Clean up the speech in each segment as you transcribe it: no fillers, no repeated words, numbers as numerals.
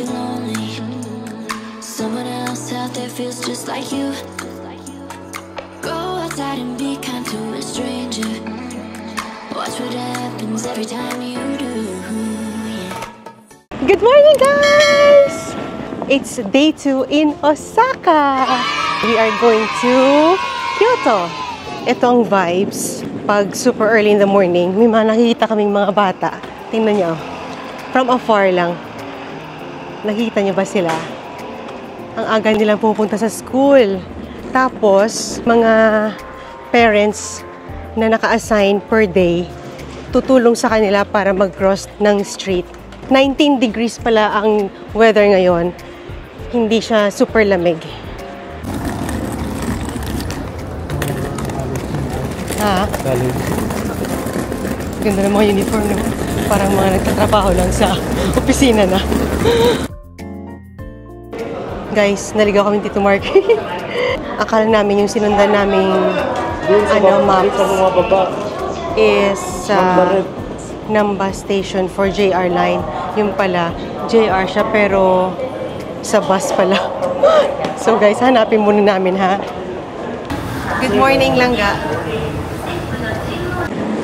be lonely. Someone else out there feels just like you. Go outside and be kind to a stranger. Watch what happens every time you do. Good morning, guys! It's day 2 in Osaka. We are going to Kyoto. Ito ang vibes. Pag super early in the morning, may mga nakikita kaming mga bata. Tingnan nyo. From afar lang. Nakikita nyo ba sila? Ang aga nilang pupunta sa school. Tapos, mga parents na naka-assign per day, tutulong sa kanila para mag-cross ng street. 19 degrees pala ang weather ngayon. Hindi siya super lamig. Ha? Ganda ng mga uniform, no? Parang mga nagtatrabaho lang sa opisina na. Guys, naligaw kami Tito Mark. Akala namin yung sinundan naming maps is Namba Station for JR line. Yung pala, JR siya pero sa bus pala. So guys, hanapin muna namin, ha? Good morning, Langga.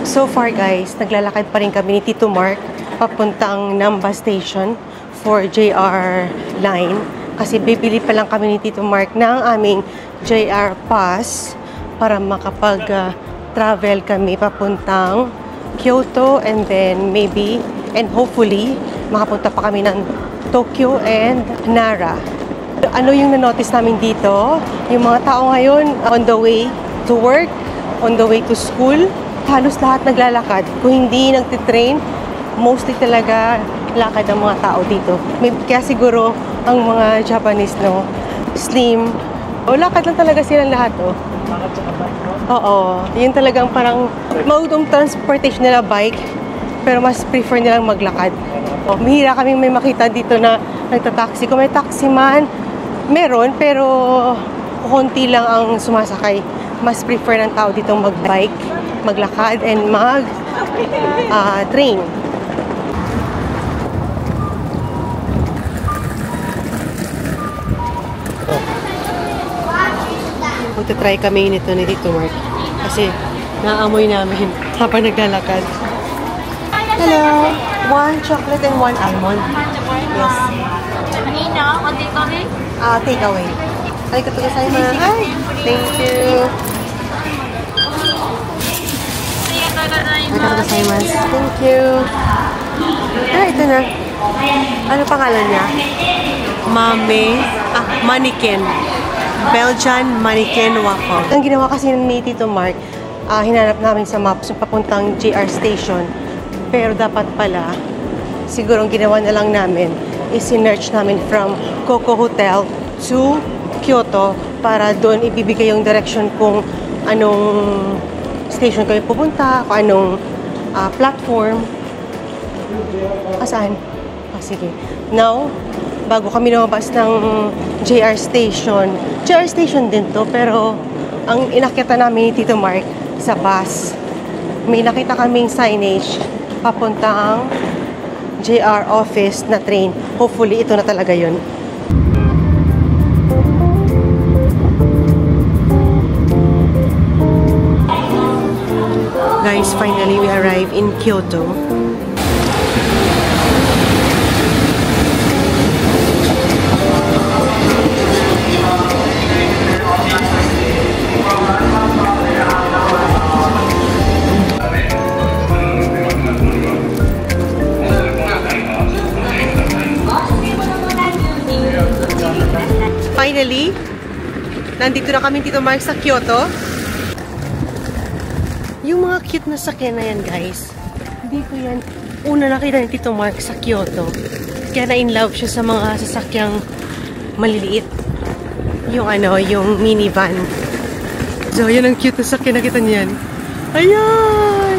So far guys, naglalakad pa rin kami ni Tito Mark papuntang Namba Station for JR line. Kasi bibili pa lang kami ni Tito Mark ng aming JR pass para makapag-travel kami papuntang Kyoto and then maybe and hopefully makapunta pa kami ng Tokyo and Nara. Ano yung na-notice namin dito? Yung mga tao ngayon on the way to work, on the way to school, halos lahat naglalakad. Kung hindi nagtitrain, mostly talaga lakad ng mga tao dito. Kaya siguro ang mga Japanese, no, slim. O, lakad lang talaga silang lahat, oh. Oo. Yun talagang parang mautong transportation nila bike, pero mas prefer nilang maglakad. O, mahira kaming may makita dito na nagtataxi. Kung may taxi man, meron, pero konti lang ang sumasakay. Mas prefer ng tao dito magbike, maglakad, and mag-train. Magta-try kami nito ni Tito Mark kasi naamoy namin habang naglalakad. Hello! 1 chocolate and 1 almond. Yes. Take away. Arigatou gozaimasu. Hi! Thank you. Arigatou gozaimasu. Thank you. Ito na. Ano pangalan niya? Mannequin. Belgian Mannequin Waffle. Ang ginawa kasi ni Tito Mark, hinanap namin sa maps yung papuntang JR Station. Pero dapat pala, siguro ang ginawa na lang namin is sinearch namin from Coco Hotel to Kyoto para doon ibibigay yung direction kung anong station kayo pupunta, kung anong platform. Saan? Sige. Now, bago kami lumabas ng JR Station din to, pero ang inakyatan namin ni Tito Mark sa bus. May nakita kaming signage papuntang JR office na train. Hopefully, ito na talaga yun. Guys, finally we arrive in Kyoto. Finally, nandito na kami Tito Mark sa Kyoto. Yung mga cute na sakyan na yan, guys. Hindi ko yan una nakita ni Tito Mark sa Kyoto. Kaya na-in-love siya sa mga sasakyang maliliit. Yung yung minivan. So, yun ang cute na sakyan. Nakita niyan. Ayan!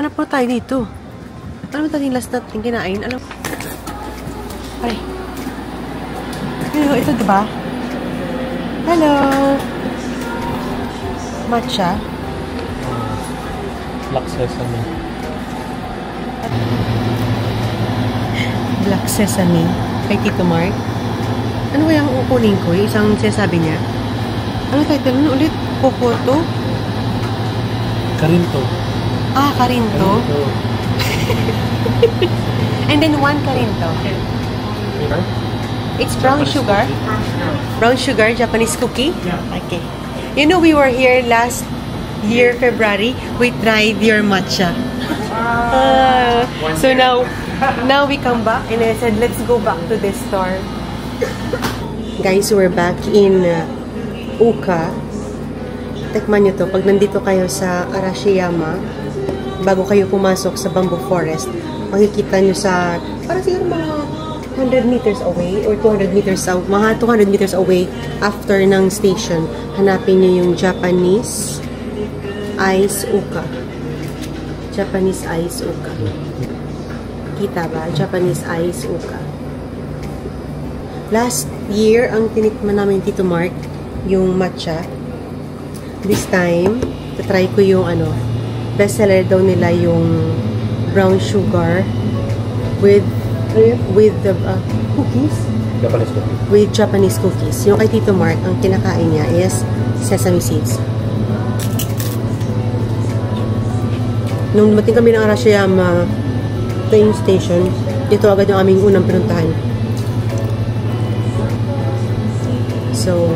Hanap pa tayo dito. Ano ba tayong last natin kinain? Alam. Ay. Ito, diba? Hello! Matcha? Black sesame. Black Sesame kay Tito Mark. Ano kaya ang kukunin ko? Isang sinasabi niya. Ano title nun ulit? Popoto? Karinto. Ah, Karinto. And then one Karinto. It's brown sugar. Brown sugar, Japanese cookie? Yeah. Okay. You know, we were here last year, February. We tried your matcha. So now we come back and I said, let's go back to this store. Guys, we're back in Uka. Tekman nyo to. Pag nandito kayo sa Arashiyama, bago kayo pumasok sa bamboo forest, makikita nyo sa, parang siguro mga 100 meters away or 200 meters out, mga 200 meters away after ng station, hanapin nyo yung Japanese Ice Uka. Japanese Ice Uka. Kita ba? Japanese Ice Uka. Last year, ang tinikman namin Tito Mark, yung matcha. This time, try ko yung bestseller daw nila yung brown sugar with the cookies. Japanese cookie. With Japanese cookies. Yung kay Tito Mark, ang kinakain niya is sesame seeds. Nung dumating kami ng Arashiyama train station, ito agad yung aming unang pinuntahan. So,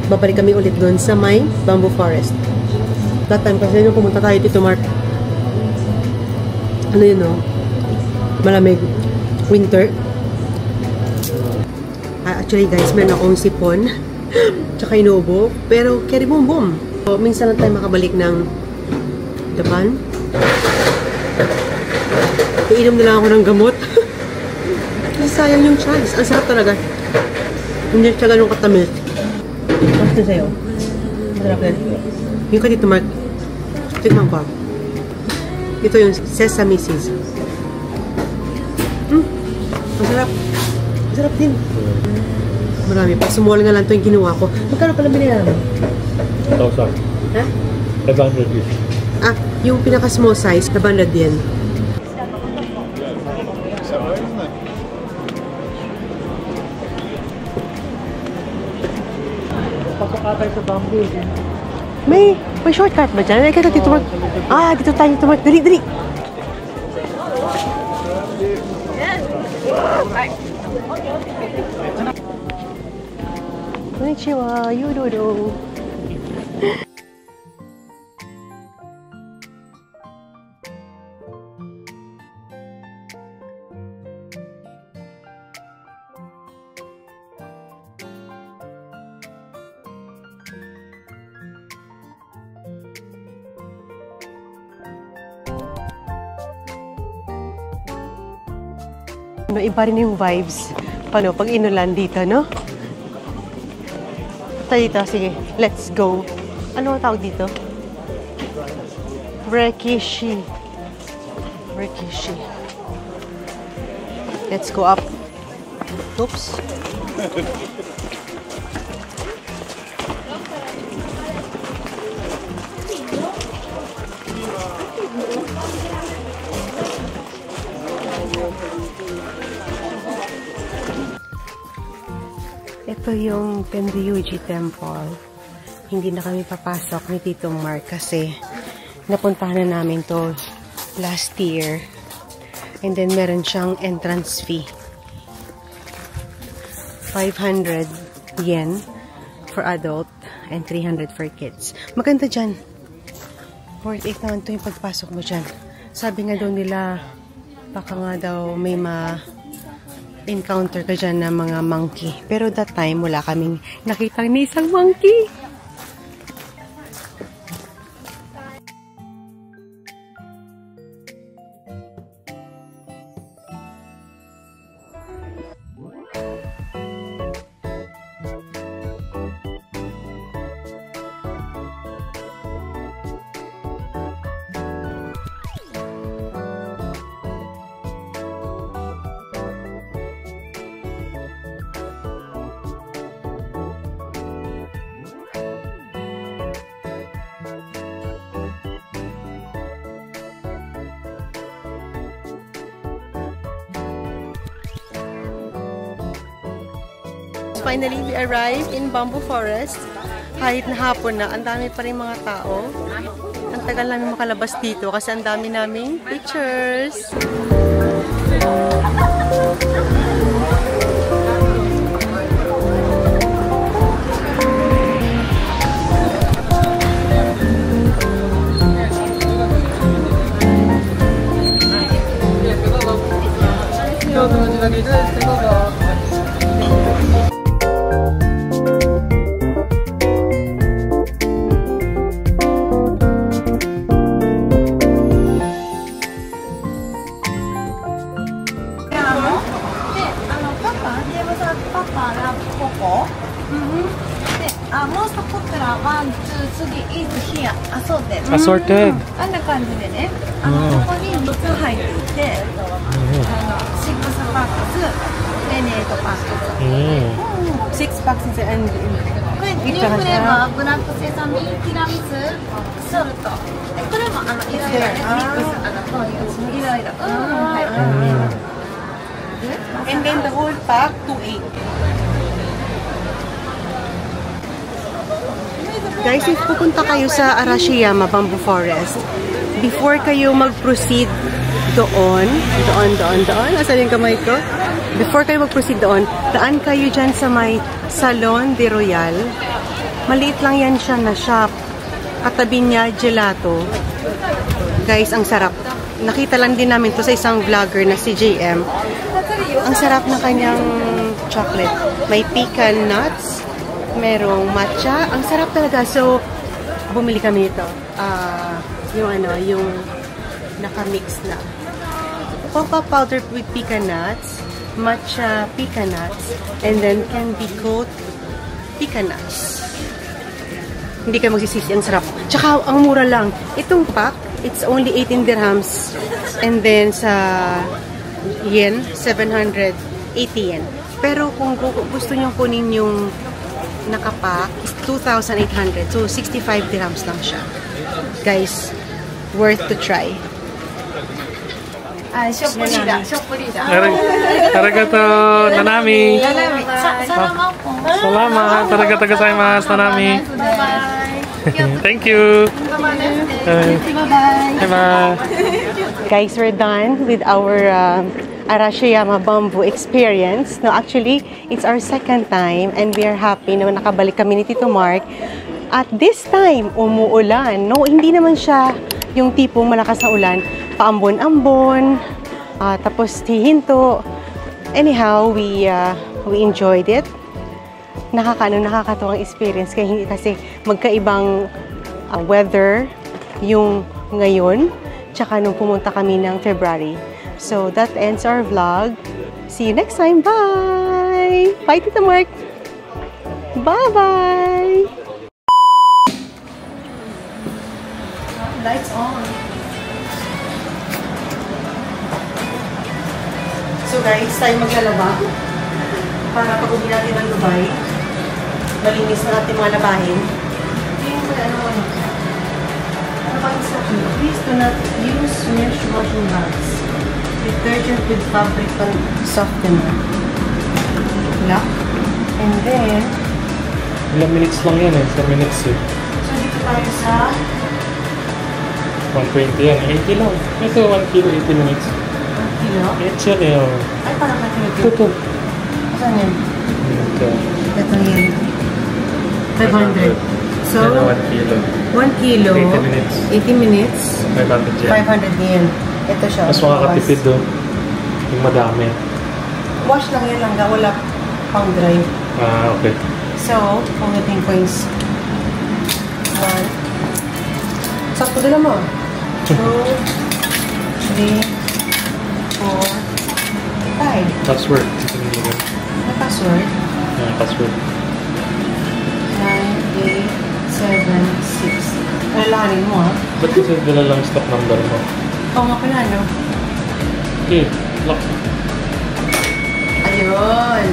babalik kami ulit doon sa may bamboo forest. That time, kasi nung pumunta tayo Tito Mark, ano yun, no? Malamig. Winter. Actually, guys, meron akong sipon. Tsaka inubo. Pero, carry boom boom. So, minsan lang tayo makabalik ng Japan. Iinom na lang ako ng gamot. Kasi sayang yung chance. Ang sarap talaga. Hindi siya ganun katamis. Basta sa'yo. Masarap yan. Yung ka Tito Mark. Tignan ko. Ito yung sesame seeds. Masarap. Masarap din. Marami pa. Sumuli na lang ito yung ginawa ko. Magkano pala binila naman? 1,000. Ha? 500 each. Ah, yung pinaka-small size, 500 yen. Papakatay sa bamboo. May shortcut ba dyan? Ay, kaya Tito Mark. Ah, dito tayo, Tito Mark. Dali, dali. Konnichiwa, yudodo. Iba rin yung vibes. Paano? Pag inulan dito, no? Dito, sige. Let's go. Ano ang tawag dito? Rekishi. Rekishi. Let's go up. Oops. Ito yung Tenryuji Temple. Hindi na kami papasok ni Tito Mark kasi napuntahan na namin to last year. And then meron siyang entrance fee. 500 yen for adult and 300 for kids. Maganda dyan. Worth it naman to yung pagpasok mo dyan. Sabi nga daw nila, baka nga daw may encounter ka dyan ng mga monkey. Pero that time, wala kaming nakita ni isang monkey. finally we arrived in Bamboo Forest. Kahit na hapon na, ang dami pa rin mga tao. Ang tagal namin makalabas dito kasi ang dami naming pictures. Assorted. あんな感じでね、ここに3つ入っていて、シックスパックス、レネートパックス。 6 packs and これニューフレーバー、ブラックセサミ、ティラミス、ソルト。でこれもいろいろね、ミックス、こういういろいろ。And then the whole pack, 2.8. Guys, if pupunta kayo sa Arashiyama Bamboo Forest, before kayo mag-proceed doon, asan yung kamay ko? Before kayo mag-proceed doon, daan kayo dyan sa may Salon de Royal. Maliit lang yan siya na shop. Katabi niya, gelato. Guys, ang sarap. Nakita lang din namin to sa isang vlogger na si JM. Ang sarap na kanyang chocolate. May pecan nuts, merong matcha. Ang sarap talaga. So, bumili kami nito. Yung naka-mix na. Cocoa powder with pecan nuts, matcha pecan nuts, and then candy coat pecan nuts. Hindi kayo magsisisi. Ang sarap. Tsaka, ang mura lang. Itong pack, it's only 18 dirhams. And then, sa yen, 780 yen. Pero kung gusto nyo kunin yung nakapack, 2,800. So, 65 dirhams lang siya. Guys, worth to try. ショップリーダー、ショップリーダー。 Arigato, Nanami. Salamat po. Salamat. Arigato gozaimasu, Nanami. Bye-bye. Thank you. Bye-bye. Bye-bye. Guys, we're done with our Arashiyama Bamboo experience. No, actually, it's our second time and we are happy na nakabalik kami ni Tito Mark. At this time, umuulan. No, hindi naman siya yung tipong malakas na ulan. Paambon-ambon, tapos hihinto. Anyhow, we enjoyed it. Nakakatuwang experience kasi magkaibang weather yung ngayon, tsaka nung pumunta kami ng February. So, that ends our vlog. See you next time. Bye! Bye, Tita Mark! Bye-bye! Lights on. So guys, tayo maglalaba para pag uwi natin ng Dubai, malinis na natin mga labahin. Yung ano ba instruction? Please do not use mesh washing bags. Detergent with fabric softener. Lock. And then, Ilang minutes lang yan eh. 4 minutes eh. so dito tayo sa 120 yan. 80 lang. Ito 1 kilo, 80 minutes. 1 kilo. It's yan eh. Ay, parang Ito. natin. Saan yan? Ito. Ito yan. 500. So, 1 kilo. 1 kilo. 80 minutes. 80 minutes. 500 yan. 500 yen. Ito siya. Mas makakatipid doon. Yung madami. Wash lang yan lang. Wala pang dry. Ah, okay. So, pang-ating coins. 1. Sakto din mo. 2, 3, 4, 5. Password. Ano password? Password. 9, 8, 7, 6. Alalahanin mo, ha? Ba't kasi dala lang stock number mo? Oo nga pala, no? Okay. Lock. Ayun.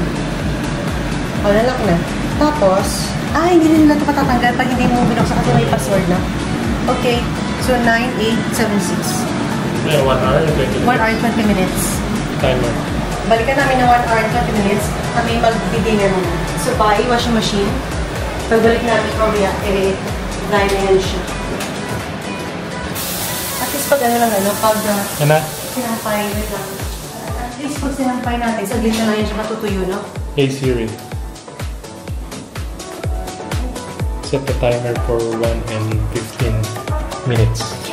O, nalock na. Tapos, hindi nila ito matatanggal pag hindi mo binuksan kasi may password na. Okay. So, 9, 8, 7, 6. Yeah, 1 hour and 20 minutes. 1 hour and 20 minutes. Timer. Balikan namin ng 1 hour and 20 minutes. Kami mag-dinner muna. So, buy washing machine. Pagbalik namin mamaya, dry na yan siya. At least pag pag sinampay, wait lang. At least pag sinampay natin, saglit na lang yan siya matutuyo, no? Hey Siri. Set the timer for 1 and 15 minutes.